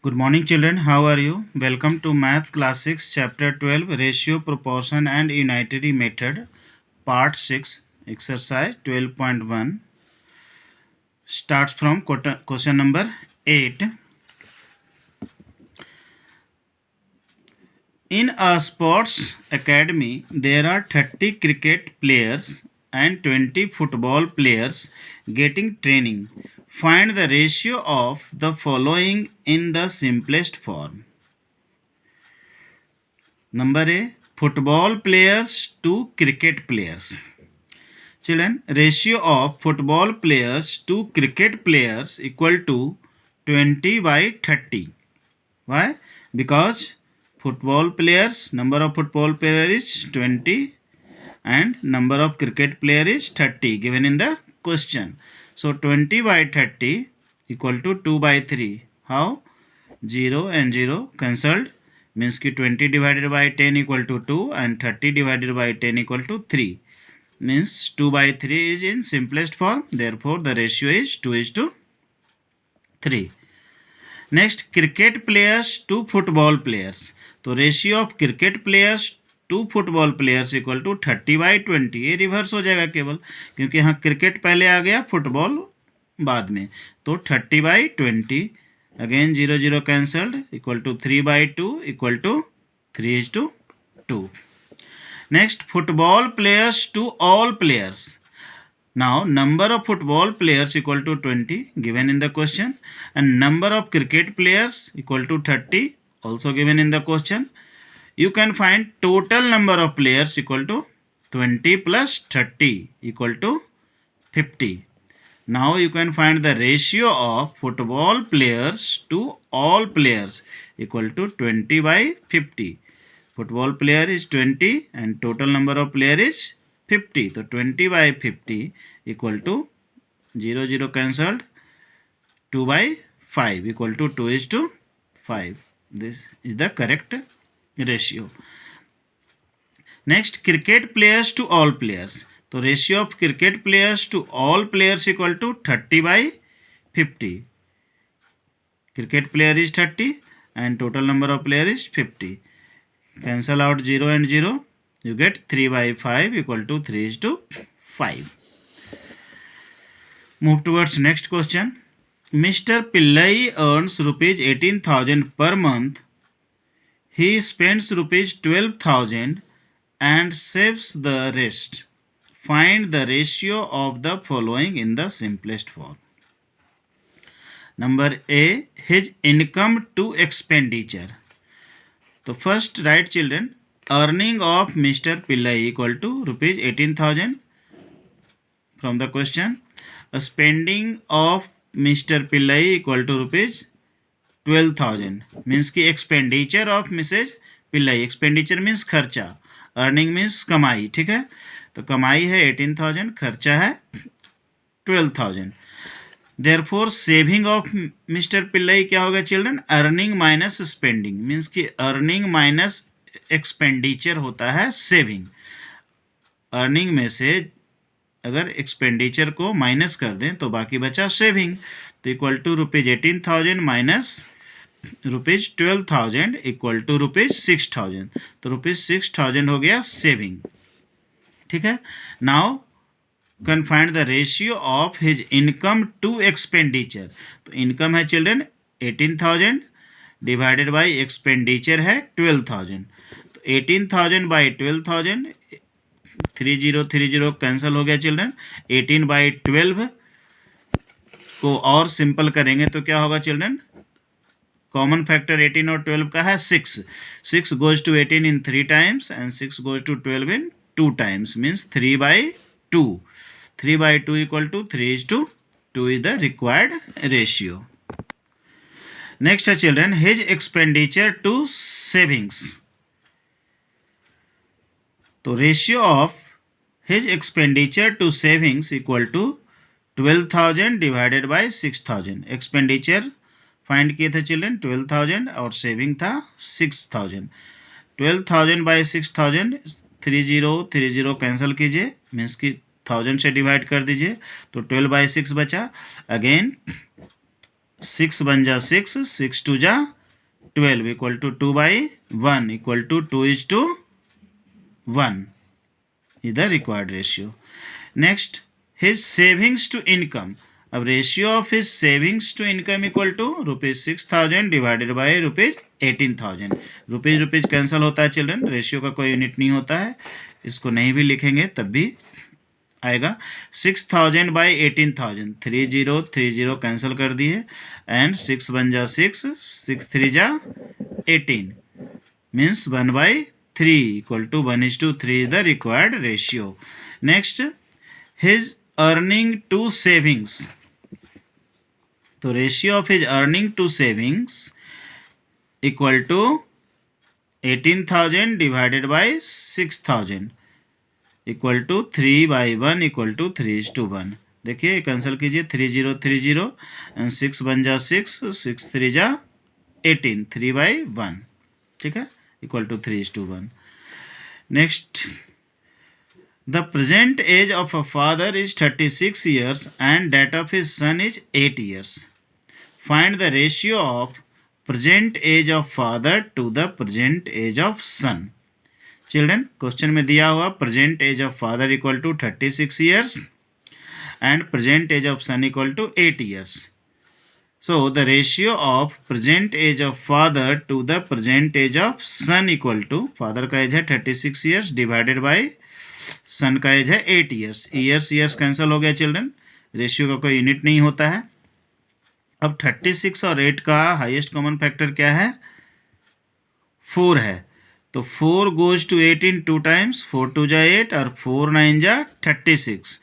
Good morning, children. How are you? Welcome to Maths Class 6, Chapter 12, Ratio, Proportion and Unitary Method, Part 6, Exercise 12.1. Starts from question number 8. In a sports academy, there are 30 cricket players and 20 football players getting training. Find the ratio of the following in the simplest form. Number A, football players to cricket players. Children, ratio of football players to cricket players equal to 20 by 30. Why? Because football players, number of football players is 20 and number of cricket players is 30 given in the question. So 20 by 30 equal to 2 by 3. How? 0 and 0 cancelled, means कि 20 divided by 10 equal to 2 and 30 divided by 10 equal to 3, means 2 by 3 is in simplest form. Therefore the ratio is 2:3. Next, cricket players to football players. तो ratio of cricket players to football players equal to 30 by 20. ये reverse हो जाएगा केवल, क्योंकि यहाँ cricket पहले आ गया, football बाद में. तो 30 by 20. Again 0 0 cancelled, equal to 3 by 2 equal to 3:2. Next, football players to all players. Now number of football players equal to 20 given in the question, and number of cricket players equal to 30 also given in the question. You can find total number of players equal to 20 plus 30 equal to 50. Now you can find the ratio of football players to all players equal to 20 by 50. Football player is 20 and total number of player is 50. So 20 by 50 equal to 0 0 cancelled, 2 by 5 equal to 2:5. This is the correct ratio. Next, cricket players to all players. तो ratio of cricket players to all players equal to 30 by 50. Cricket player is 30 and total number of player is 50. Cancel out 0 and 0. You get 3 by 5 equal to 3:5. Move towards next question. Mr. Pillai earns rupees 18,000 per month. He spends rupees 12,000 and saves the rest. Find the ratio of the following in the simplest form. Number A, his income to expenditure. So first write, children, earning of Mr. Pillai equal to rupees 18,000 from the question. Spending of Mr. Pillai equal to rupees 12,000, means कि expenditure of Mrs. Pillai. Expenditure means खर्चा, earning means कमाई. ठीक है, तो कमाई है 18,000, खर्चा है 12,000. Therefore saving of mister Pillai क्या होगा children? Earning minus spending, means कि अर्निंग माइनस एक्सपेंडिचर होता है सेविंग. अर्निंग में से अगर एक्सपेंडिचर को माइनस कर दें तो बाकी बचा सेविंग. तो equal to rupees 18,000 minus rupees 12,000 equal to rupees 6,000. तो रुपीज़ 6,000 हो गया सेविंग. ठीक है. Now can find the ratio of his income to expenditure. तो इनकम है चिल्ड्रन 18,000 डिवाइडेड बाय एक्सपेंडिचर है 12,000. तो 18,000 बाई 12,000, 30 कैंसिल हो गया चिल्ड्रन. 18 बाई 12 को और सिंपल करेंगे तो क्या होगा चिल्ड्रन? कॉमन फैक्टर 18 और 12 का है 6. 6 goes to 18 in 3 times and 6 goes to 12 in 2 times, means 3/2. 3/2 equal to 3:2 is the required ratio. Next है children, his expenditure to savings. तो ratio of his expenditure to savings equal to 12,000 divided by 6,000. Expenditure find किए थे children 12,000 और saving था 6,000. 12,000 by 6,000, 30 cancel कीजिए, means कि 1000 से divide कर दीजिए तो 12/6 बचा. अगेन 6 बन जा 6, 6 2 जा 12 इक्वल टू 2/1 इक्वल टू 2:1, इधर required ratio. Next his savings to income. अब ratio of his savings to income equal to ₹6,000 divided by ₹18,000। Rupees cancel होता है चिल्ड्रन, रेशियो का कोई यूनिट नहीं होता है, इसको नहीं भी लिखेंगे तब भी आएगा। 6,000 बाई 18,000, 30 कैंसिल कर दिए, एंड 6 बन जा 6, 6 3 जा 18, means 1/3 equal to 1:3 is the required ratio. Next his earning to savings. तो ratio of his earning to savings equal to 18,000 divided by 6,000 equal to 3/1 equal to 3:1। देखिए कैंसिल कीजिए, 30 एंड 6 बन जा 6, 6 3 जा 18, 3/1, ठीक है, equal to 3:1। Next the present age of a father is 36 years and that of his son is 8 years. Find the ratio of present age of father to the present age of son. Children question में दिया हुआ present age of father equal to 36 years and present age of son equal to 8 years. So the ratio of present age of father to the present age of son equal to, father का as है 36 years divided by sun का as है 8 years. Years cancel हो गया children, ratio का कोई unit नहीं होता है। अब 36 और 8 का हाईएस्ट कॉमन फैक्टर क्या है? 4 है, तो 4 गोज टू 8 इन 2 times, 4 2 जा 8 और 4 9 जा 36,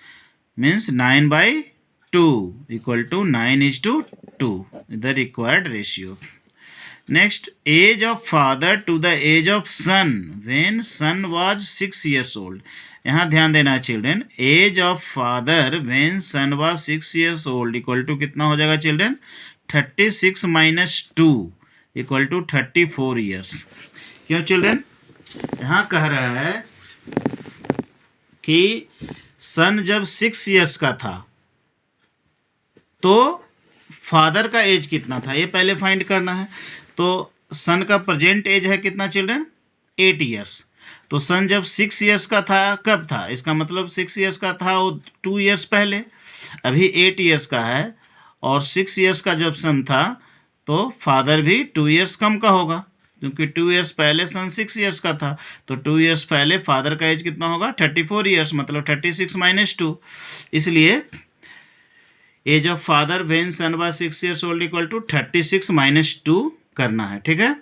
means 9/2 equal to 9:2 the required ratio. Next age of father to the age of son when son was 6 years old। यहाँ ध्यान देना children, age of father when son was 6 years old equal to कितना हो जाएगा children? 36 - 2 equal to 34 years। क्यों children? यहाँ कह रहा है कि सन जब 6 years का था तो फादर का एज कितना था, ये पहले फाइंड करना है। तो सन का प्रेजेंट एज है कितना चिल्ड्रन? 8 years। तो सन जब 6 years का था, कब था? इसका मतलब 6 years का था वो 2 years पहले, अभी 8 years का है, और 6 years का जब सन था तो फादर भी 2 years कम का होगा, क्योंकि 2 years पहले सन 6 years का था, तो 2 years पहले फादर का एज कितना होगा? 34 years, मतलब 36 - 2। इसलिए age of father when son was 6 years old equal to 36 - 2 करना है, ठीक है,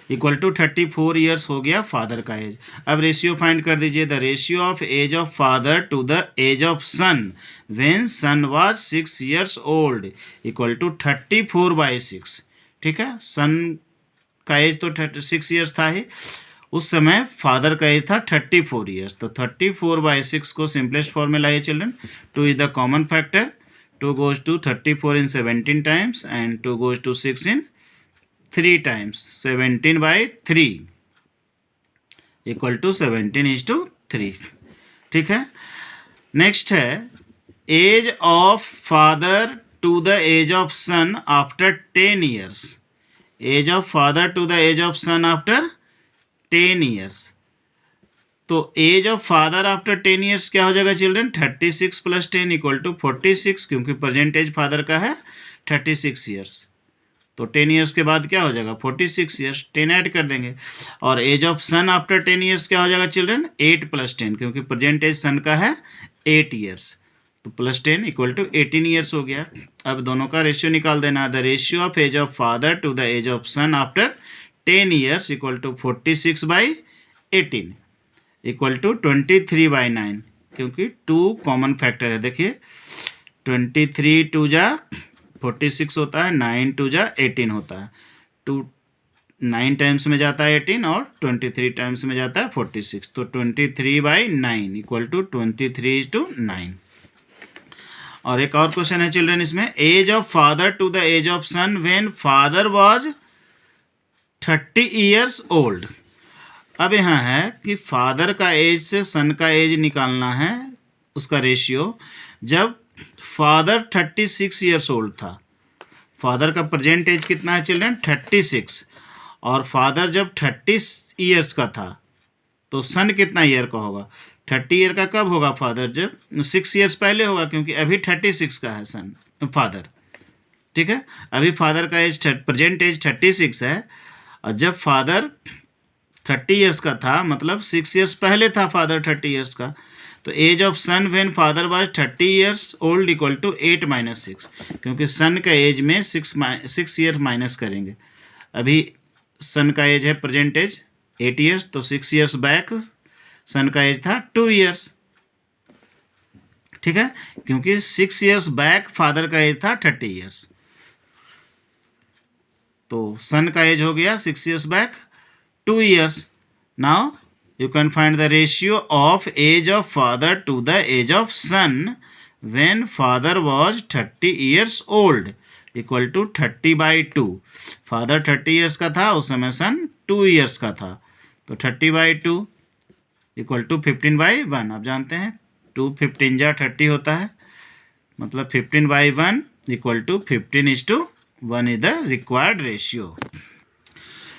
इक्वल टू 34 years हो गया फादर का एज। अब रेशियो फाइंड कर दीजिए, the ratio of age of father to the age of son when son was 6 years old equal to 34/6, ठीक है। सन का एज तो 36 years था ही, उस समय फादर का एज था 34 years, तो 34/6 को सिंपलेस्ट फॉर्म में लाइए children. 2 is the common factor, 2 goes to 34 in 17 times and 2 goes to 6 in 3 times, 17/3 equal to 17:3, ठीक है। नेक्स्ट है age of father to the age of son after 10 years। Age of father to the age of son after 10 years। तो age of father after 10 years क्या हो जाएगा children? 36 + 10 equal to 46, क्योंकि present as father का है 36 years, तो 10 years के बाद क्या हो जाएगा? 46 years, 10 ऐड कर देंगे। और age of son after 10 years क्या हो जाएगा चिल्ड्रन? 8 + 10, क्योंकि प्रेजेंट एज सन का है 8 years, तो +10 इक्वल टू 18 years हो गया। अब दोनों का रेशियो निकाल देना, the ratio of age of father to the age of son after 10 years equal to 46/18 equal to 23/9, क्योंकि 2 कॉमन फैक्टर है। देखिए 23 2 जा 46 होता है, 9 2 जा 18 होता है, 2 9 टाइम्स में जाता है 18 और 23 टाइम्स में जाता है 46, तो 23/9 इक्वल टू 23:9। और एक और क्वेश्चन है चिल्ड्रन इसमें, age of father to the age of son when father was 30 years old। अब यहाँ है कि फादर का एज से सन का एज निकालना है, उसका रेशियो, जब फादर 36 years old था, फादर का प्रेजेंट एज कितना है चिल्ड्रन? 36। और फादर जब 30 ईयर्स का था तो सन कितना ईयर का होगा? 30 ईयर का कब होगा फादर? जब 6 ईयर्स पहले होगा, क्योंकि अभी 36 का है सन फादर। ठीक है, अभी फादर का एज प्रेजेंट एज 36 है, और जब फादर 30 ईयर्स का था मतलब 6 ईयर्स पहले था फादर 30 ईयर्स का, तो age of son when father was 30 years old equal to 8 minus 6, क्योंकि सन का एज में 6 ईयर माइनस करेंगे। अभी सन का एज है प्रेजेंट एज 8 ईयर्स, तो 6 ईयर्स बैक सन का एज था 2 ईयर्स। ठीक है, क्योंकि 6 ईयर्स बैक फादर का एज था 30 ईयर्स, तो सन का एज हो गया 6 years back 2 years. Now you can find the ratio of age of father to the age of son when father was 30 years old equal to 30/2. Father 30 years का था उस समय सन 2 years का था, तो 30/2 इक्वल टू 15/1। आप जानते हैं 2 15 जा 30 होता है, मतलब 15/1 equal to 15:1 is the required ratio.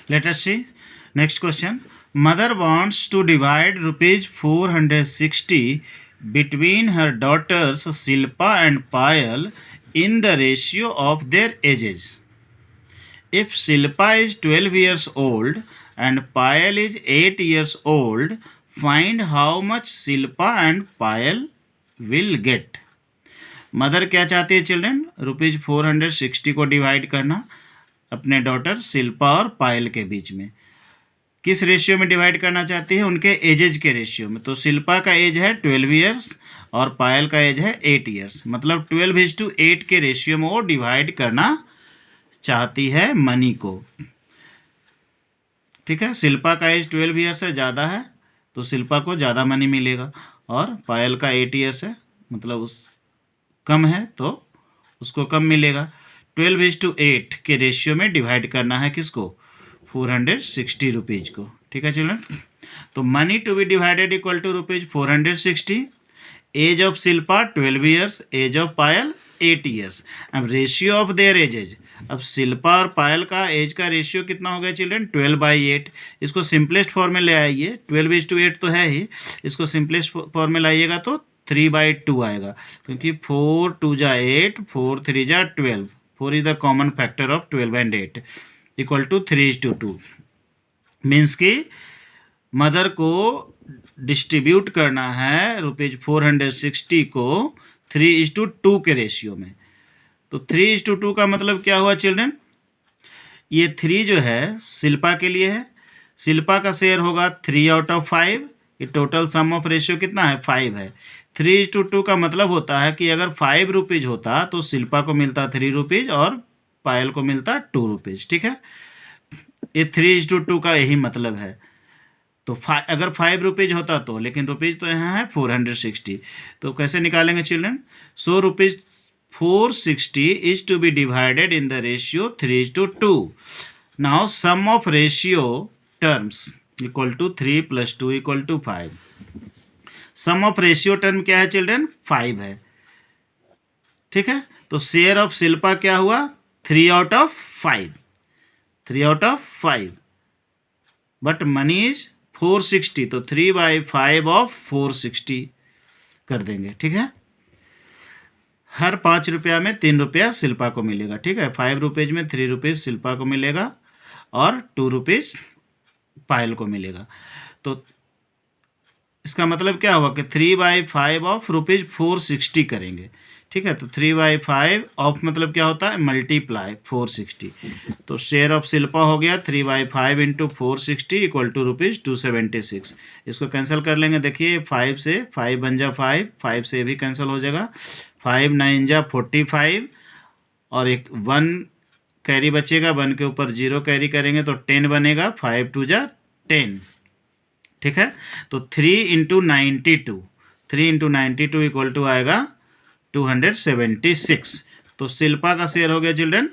Let us see. Next question. Mother wants to divide rupees 460 between her daughters Silpa and Payal in the ratio of their ages. If Silpa is 12 years old and Payal is 8 years old, find how much Silpa and Payal will get. Mother क्या चाहती है children? Rupees 460 को divide करना अपने daughter Shilpa और पायल के बीच में। किस रेशियो में डिवाइड करना चाहती है? उनके एजेज के रेशियो में। तो शिल्पा का एज है 12 ईयर्स और पायल का एज है 8 ईयर्स, मतलब 12:8 के रेशियो में वो डिवाइड करना चाहती है मनी को। ठीक है, शिल्पा का एज 12 ईयर्स है, ज़्यादा है, तो शिल्पा को ज़्यादा मनी मिलेगा, और पायल का 8 ईयर्स है, मतलब उस कम है तो उसको कम मिलेगा। 12:8 के रेशियो में डिवाइड करना है किसको? 460 रुपीज़ को। ठीक है चिल्ड्रन, तो money to be divided equal to rupees 460, age of Shilpa 12 years, age of Payal 8 years. अब रेशियो ऑफ देयर एजेज, अब शिल्पा और पायल का एज का रेशियो कितना हो गया चिल्ड्रन? 12/8। इसको सिंपलेस्ट फॉर्म में ले आइए, 12:8 तो है ही, इसको सिंपलेस्ट फॉर्म में लाइएगा तो 3/2 आएगा, क्योंकि 4 2 जा 8, 4 3 जा 12, 4 is the common factor of 12 and 8 equal to 3:2। Means कि मदर को डिस्ट्रीब्यूट करना है रुपीज़ 460 को 3:2 के रेशियो में। तो 3:2 का मतलब क्या हुआ चिल्ड्रन? ये 3 जो है शिल्पा के लिए है, शिल्पा का शेयर होगा 3/5, ये टोटल सम ऑफ रेशियो कितना है? 5 है। 3:2 का मतलब होता है कि अगर 5 रुपीज़ होता तो शिल्पा को मिलता 3 रुपीज़ और पायल को मिलता 2 रुपीज़। ठीक है, ये 3:2 का यही मतलब है। तो अगर 5 रुपीज़ होता तो, लेकिन रुपीज़ तो यहाँ है 460, तो कैसे निकालेंगे children? So rupees 460 is to be divided in the ratio 3:2। Now sum of ratio terms equal to 3 + 2 = 5। Sum of ratio term क्या है चिल्ड्रन? 5 है। ठीक है, तो शेयर ऑफ शिल्पा क्या हुआ? 3/5, 3/5, बट मनी इज 460, तो 3/5 ऑफ 460 कर देंगे। ठीक है, हर 5 रुपया में 3 रुपया शिल्पा को मिलेगा। ठीक है, 5 रुपीज़ में 3 रुपीज़ शिल्पा को मिलेगा और 2 रुपीज़ पायल को मिलेगा। तो इसका मतलब क्या हुआ कि 3/5 ऑफ रुपीज़ 460 करेंगे। ठीक है, तो 3/5 ऑफ मतलब क्या होता है? मल्टीप्लाई 460। तो शेयर ऑफ शिल्पा हो गया 3/5 × 460 इक्वल टू रुपीज़ 276। इसको कैंसिल कर लेंगे, देखिए 5 से 5 बन जा 5, 5 से भी कैंसिल हो जाएगा, 5 9 जा 45, और एक 1 कैरी बचेगा, 1 के ऊपर 0 कैरी करेंगे तो 10 बनेगा, 5 2 जा 10। ठीक है, तो 3 × 92, 3 × 92 इक्वल टू आएगा 276। तो शिल्पा का शेयर हो गया children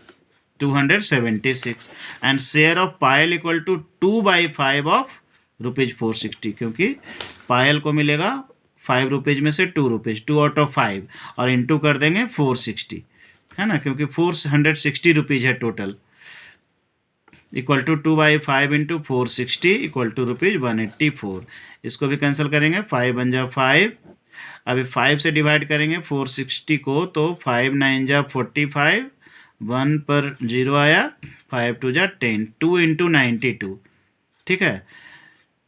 276, and share of Payal equal to 2/5 of rupees 460, क्योंकि पायल को मिलेगा 5 रुपीज़ में से 2 रुपीज़, 2/5, और इंटू कर देंगे 460। है ना, क्योंकि 460 रुपीज़ है total, equal to 2/5 into 460 equal to rupees 184। इसको भी कैंसिल करेंगे, 5 बन जा 5, अभी 5 से डिवाइड करेंगे 460 को, तो 5 9 जा 45, 1 पर 0 आया, 5 2 जा 10, 2 इंटू 92, ठीक है,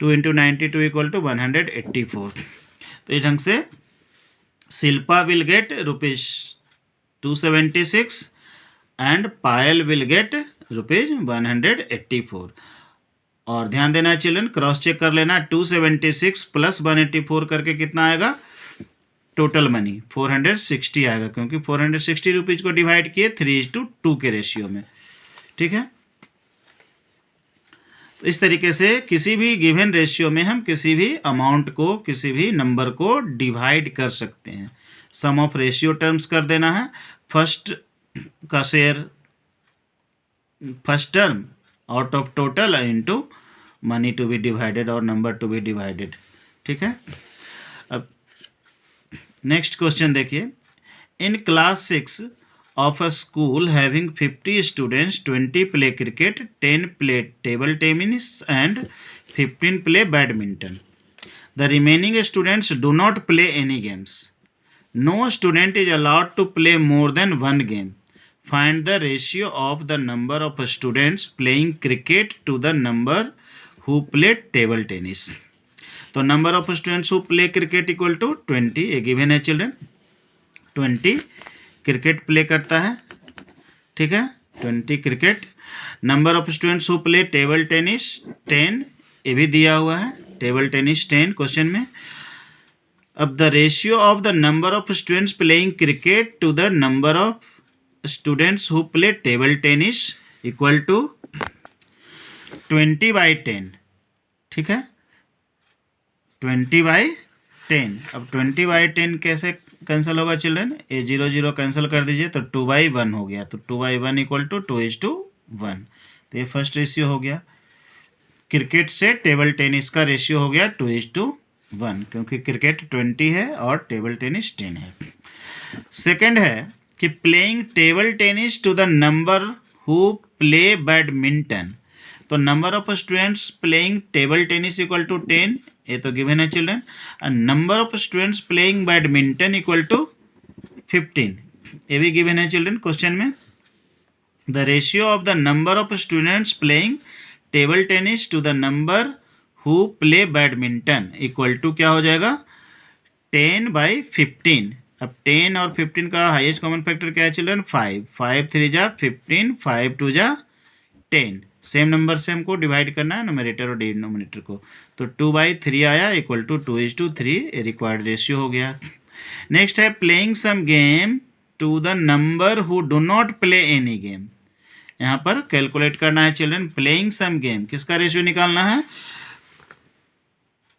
2 इंटू 92 इक्वल टू 184। तो इस ढंग से Shilpa will get rupees 276 and Payal will get rupees 184। और ध्यान देना है चिल्ड्रन, क्रॉस चेक कर लेना, 276 प्लस 184 करके कितना आएगा, टोटल मनी 460 आएगा, क्योंकि 460 रुपीज़ को डिवाइड किए 3:2 के रेशियो में, ठीक है। तो इस तरीके से किसी भी गिवन रेशियो में हम किसी भी अमाउंट को, किसी भी नंबर को डिवाइड कर सकते हैं। सम ऑफ रेशियो टर्म्स कर देना है, फर्स्ट का share first term out of total into money to be divided और नंबर टू बी डिवाइडेड, ठीक है। अब नेक्स्ट क्वेश्चन देखिए, in class 6 of a school having 50 students, 20 play cricket, 10 play table tennis and 15 play badminton. The remaining students do not play any games. No student is allowed to play more than one game. Find the ratio of the number of students playing cricket to the number who play table tennis. तो number of students who play cricket equal to 20, ये given है children, 20 cricket play करता है, ठीक है, 20 cricket. Number of students who play table tennis 10, ये भी दिया हुआ है, टेबल टेनिस 10 क्वेश्चन में। अब the ratio of the number of students playing cricket to the number of students who play table tennis equal to 20/10, ठीक है, 20/10। अब 20/10 कैसे कैंसिल होगा चिल्ड्रन, ये 0 0 कैंसिल कर दीजिए, तो 2/1 हो गया, तो 2/1 इक्वल टू 2:1। तो ये फर्स्ट रेशियो हो गया। क्रिकेट से टेबल टेनिस का रेशियो हो गया 2:1, क्योंकि क्रिकेट 20 है और टेबल टेनिस 10 है। सेकंड है कि playing table tennis to the number who play badminton, तो number of students playing table tennis equal to 10, ये तो गिवन है children, and number of students playing badminton equal to 15, ये भी गिवन है चिल्ड्रन क्वेश्चन में। The ratio of the number of students playing table tennis to the number who play badminton equal to क्या हो जाएगा, 10/15। अब 10 और 15 का हाईएस्ट कॉमन फैक्टर क्या है चिल्ड्रन, 5, 5 3 जा 15, 5 2 जा 10, सेम नंबर से हमको डिवाइड करना है न्यूमरेटर और डिनोमिनेटर को, तो 2/3 आया इक्वल टू 2:3, रिक्वायर्ड रेशियो हो गया। नेक्स्ट है playing some game to the number who do not play any game, यहाँ पर कैलकुलेट करना है चिल्ड्रन, प्लेइंग सम गेम किसका रेशियो निकालना है,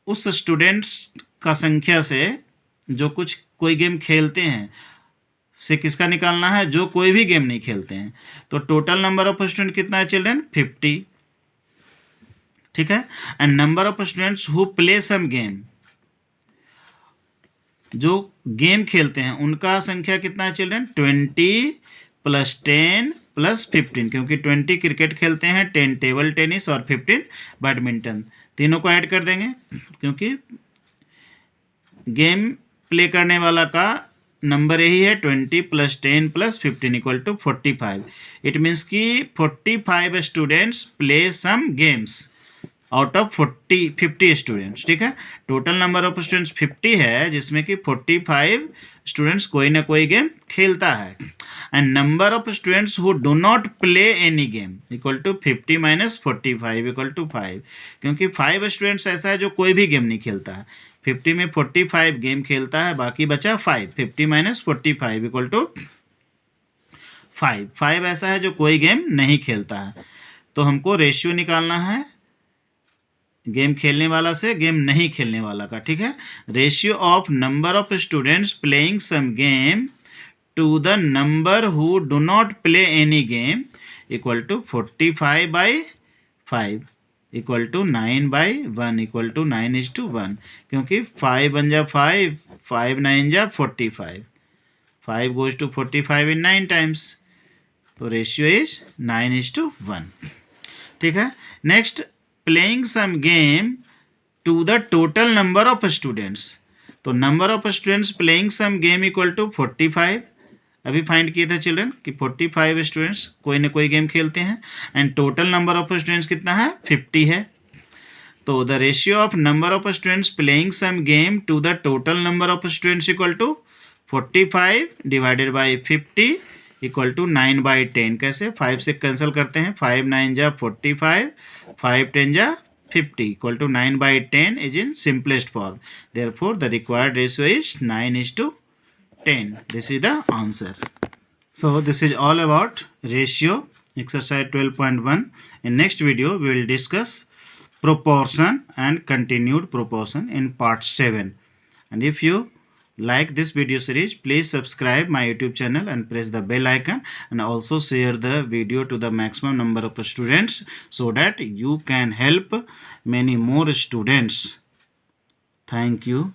उस स्टूडेंट्स का संख्या से जो कोई गेम खेलते हैं से किसका निकालना है, जो कोई भी गेम नहीं खेलते हैं। तो टोटल नंबर ऑफ स्टूडेंट कितना है चिल्ड्रन, 50, ठीक है, and number of students who play some game, जो गेम खेलते हैं उनका संख्या कितना है चिल्ड्रन, 20 + 10 + 15, क्योंकि 20 क्रिकेट खेलते हैं, 10 टेबल टेनिस और 15 बैडमिंटन, तीनों को ऐड कर देंगे, क्योंकि गेम प्ले करने वाला का नंबर यही है, 20 + 10 + 15 इक्वल टू 45। इट मीन्स कि 45 students play some games out of 50 students, ठीक है। टोटल नंबर ऑफ स्टूडेंट्स 50 है, जिसमें कि 45 स्टूडेंट्स कोई ना कोई गेम खेलता है, and number of students who do not play any game equal to 50 - 45 equal to 5, क्योंकि 5 स्टूडेंट्स ऐसा है जो कोई भी गेम नहीं खेलता है, 50 में 45 गेम खेलता है, बाकी बचा 5, 50 - 45 इक्वल टू 5, 5 ऐसा है जो कोई गेम नहीं खेलता है। तो हमको रेशियो निकालना है गेम खेलने वाला से गेम नहीं खेलने वाला का, ठीक है। Ratio of number of students playing some game to the number who do not play any game equal to 45/5 equal to 9/1 equal to 9:1, क्योंकि 5 बन जा 5, 5 9 जा 45, 5 goes to 45 in 9 times. तो रेशियो इज 9:1. ठीक है. Next, playing some game to the total number of students. तो number of students playing some game equal to 45. अभी find किए थे चिल्ड्रन कि 45 स्टूडेंट्स कोई ना कोई गेम खेलते हैं and total number of students कितना है, 50 है. तो the ratio of number of students playing some game to the total number of students equal to 45 divided by 50 equal to 9/10. कैसे, 5 से कैंसिल करते हैं, 5 9 जा 45, 5 10 जा 50 equal to 9/10 is in simplest form. Therefore the required ratio is 9:10. This is the answer. So this is all about ratio, exercise 12.1. In next video we will discuss proportion and continued proportion in part 7. And if you like this video series, please subscribe my YouTube channel and press the bell icon, and also share the video to the maximum number of students so that you can help many more students. Thank you.